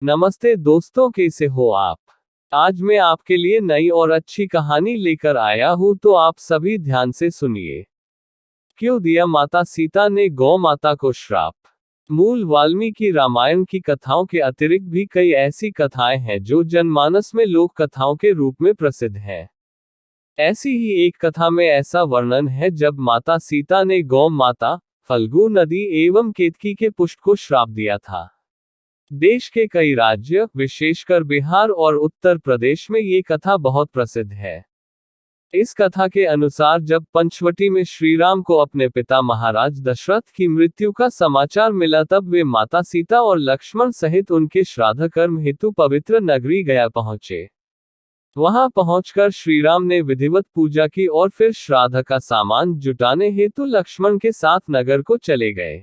नमस्ते दोस्तों, कैसे हो आप। आज मैं आपके लिए नई और अच्छी कहानी लेकर आया हूँ, तो आप सभी ध्यान से सुनिए। क्यों दिया माता सीता ने गौ माता को श्राप। मूल वाल्मीकि रामायण की कथाओं के अतिरिक्त भी कई ऐसी कथाएं हैं जो जनमानस में लोक कथाओं के रूप में प्रसिद्ध हैं। ऐसी ही एक कथा में ऐसा वर्णन है जब माता सीता ने गौ माता, फल्गु नदी एवं केतकी के पुष्प को श्राप दिया था। देश के कई राज्य, विशेषकर बिहार और उत्तर प्रदेश में ये कथा बहुत प्रसिद्ध है। इस कथा के अनुसार जब पंचवटी में श्री राम को अपने पिता महाराज दशरथ की मृत्यु का समाचार मिला, तब वे माता सीता और लक्ष्मण सहित उनके श्राद्ध कर्म हेतु पवित्र नगरी गया पहुंचे। वहां पहुंचकर श्री राम ने विधिवत पूजा की और फिर श्राद्ध का सामान जुटाने हेतु लक्ष्मण के साथ नगर को चले गए।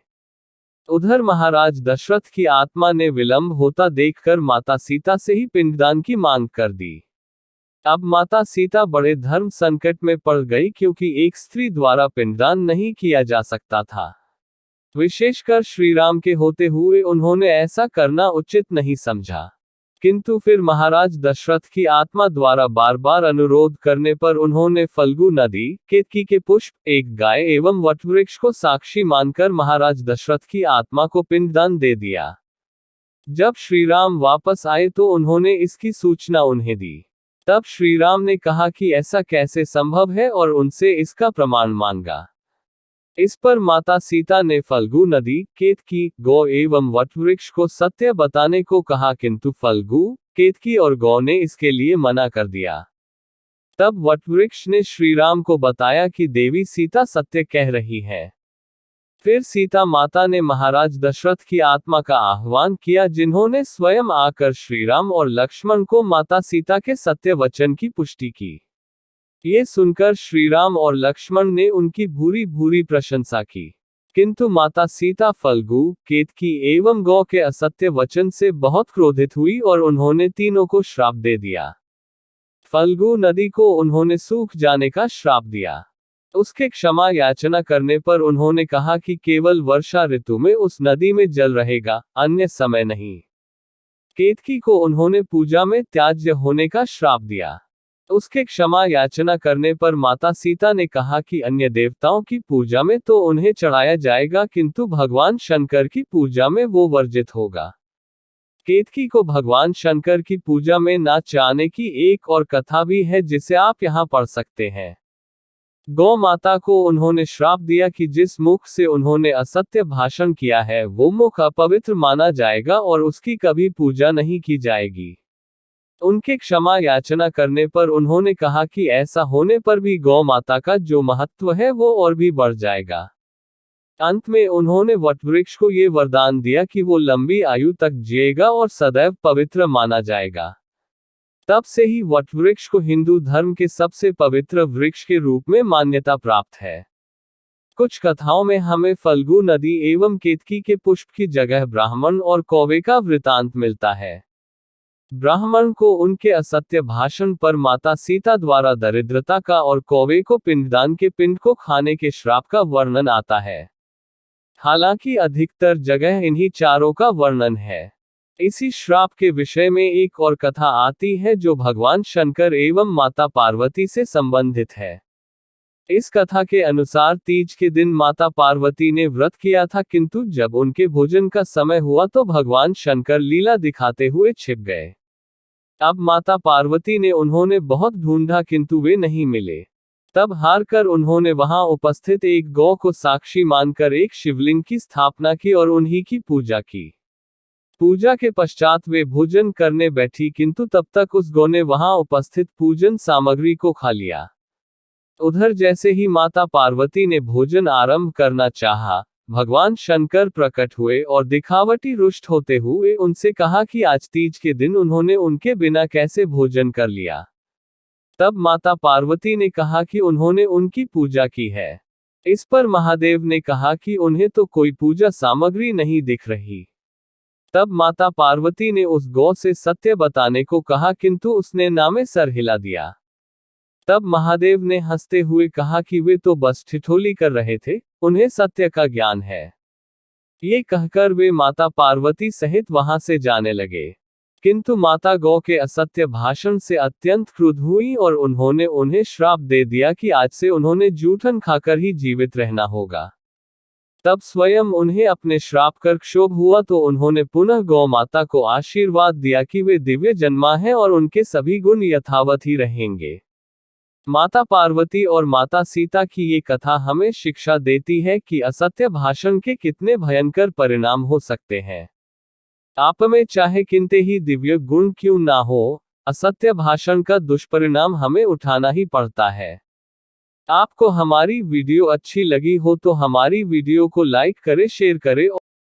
उधर महाराज दशरथ की आत्मा ने विलंब होता देखकर माता सीता से ही पिंडदान की मांग कर दी। अब माता सीता बड़े धर्म संकट में पड़ गई, क्योंकि एक स्त्री द्वारा पिंडदान नहीं किया जा सकता था। विशेषकर श्री राम के होते हुए उन्होंने ऐसा करना उचित नहीं समझा। किंतु फिर महाराज दशरथ की आत्मा द्वारा बार बार अनुरोध करने पर उन्होंने फल्गु नदी, केतकी के पुष्प, एक गाय एवं वटवृक्ष को साक्षी मानकर महाराज दशरथ की आत्मा को पिंडदान दे दिया। जब श्री राम वापस आए तो उन्होंने इसकी सूचना उन्हें दी। तब श्री राम ने कहा कि ऐसा कैसे संभव है और उनसे इसका प्रमाण मांगा। इस पर माता सीता ने फल्गु नदी, केतकी, गौ एवं वटवृक्ष को सत्य बताने को कहा, किंतु फल्गु, केतकी और गौ ने इसके लिए मना कर दिया। तब वटवृक्ष ने श्री राम को बताया कि देवी सीता सत्य कह रही है। फिर सीता माता ने महाराज दशरथ की आत्मा का आह्वान किया, जिन्होंने स्वयं आकर श्री राम और लक्ष्मण को माता सीता के सत्य वचन की पुष्टि की। ये सुनकर श्री राम और लक्ष्मण ने उनकी भूरी भूरी प्रशंसा की। किंतु माता सीता फल्गु, केतकी एवं गौ के असत्य वचन से बहुत क्रोधित हुई और उन्होंने तीनों को श्राप दे दिया। फल्गु नदी को उन्होंने सूख जाने का श्राप दिया। उसके क्षमा याचना करने पर उन्होंने कहा कि केवल वर्षा ऋतु में उस नदी में जल रहेगा, अन्य समय नहीं। केतकी को उन्होंने पूजा में त्याज्य होने का श्राप दिया। उसके क्षमा याचना करने पर माता सीता ने कहा कि अन्य देवताओं की पूजा में तो उन्हें चढ़ाया जाएगा, किंतु भगवान शंकर की पूजा में वो वर्जित होगा। केतकी को भगवान शंकर की पूजा में न चाहने की एक और कथा भी है, जिसे आप यहाँ पढ़ सकते हैं। गौ माता को उन्होंने श्राप दिया कि जिस मुख से उन्होंने असत्य भाषण किया है वो मुख अपवित्र माना जाएगा और उसकी कभी पूजा नहीं की जाएगी। उनके क्षमा याचना करने पर उन्होंने कहा कि ऐसा होने पर भी गौ माता का जो महत्व है वो और भी बढ़ जाएगा। अंत में उन्होंने वटवृक्ष को ये वरदान दिया कि वो लंबी आयु तक जिएगा और सदैव पवित्र माना जाएगा। तब से ही वटवृक्ष को हिंदू धर्म के सबसे पवित्र वृक्ष के रूप में मान्यता प्राप्त है। कुछ कथाओं में हमें फल्गु नदी एवं केतकी के पुष्प की जगह ब्राह्मण और कौवे का वृतांत मिलता है। ब्राह्मण को उनके असत्य भाषण पर माता सीता द्वारा दरिद्रता का और कौवे को पिंडदान के पिंड को खाने के श्राप का वर्णन आता है। हालांकि अधिकतर जगह इन्हीं चारों का वर्णन है। इसी श्राप के विषय में एक और कथा आती है जो भगवान शंकर एवं माता पार्वती से संबंधित है। इस कथा के अनुसार तीज के दिन माता पार्वती ने व्रत किया था, किंतु जब उनके भोजन का समय हुआ तो भगवान शंकर लीला दिखाते हुए छिप गए। अब माता पार्वती ने उन्होंने बहुत ढूंढा, किंतु वे नहीं मिले। तब हार कर उन्होंने वहां उपस्थित एक गौ को साक्षी मानकर एक शिवलिंग की स्थापना की और उन्हीं की पूजा की। पूजा के पश्चात वे भोजन करने बैठी, किंतु तब तक उस गौ ने वहां उपस्थित पूजन सामग्री को खा लिया। उधर जैसे ही माता पार्वती ने भोजन आरंभ करना चाहा, भगवान शंकर प्रकट हुए और दिखावटी रुष्ट होते हुए उनसे कहा कि आज तीज के दिन उन्होंने उनके बिना कैसे भोजन कर लिया। तब माता पार्वती ने कहा कि उन्होंने उनकी पूजा की है। इस पर महादेव ने कहा कि उन्हें तो कोई पूजा सामग्री नहीं दिख रही। तब माता पार्वती ने उस गौ से सत्य बताने को कहा, किंतु उसने ना में सर हिला दिया। तब महादेव ने हंसते हुए कहा कि वे तो बस ठिठोली कर रहे थे, उन्हें सत्य का ज्ञान है। ये कहकर वे माता पार्वती सहित वहां से जाने लगे। किंतु माता गौ के असत्य भाषण से अत्यंत क्रुद्ध हुई और उन्होंने उन्हें श्राप दे दिया कि आज से उन्होंने जूठन खाकर ही जीवित रहना होगा। तब स्वयं उन्हें अपने श्राप कर क्षोभ हुआ तो उन्होंने पुनः गौ माता को आशीर्वाद दिया कि वे दिव्य जन्मा हैं और उनके सभी गुण यथावत ही रहेंगे। माता पार्वती और माता सीता की ये कथा हमें शिक्षा देती है कि असत्य भाषण के कितने भयंकर परिणाम हो सकते हैं। आप में चाहे कितने ही दिव्य गुण क्यों ना हो, असत्य भाषण का दुष्परिणाम हमें उठाना ही पड़ता है। आपको हमारी वीडियो अच्छी लगी हो तो हमारी वीडियो को लाइक करें, शेयर करें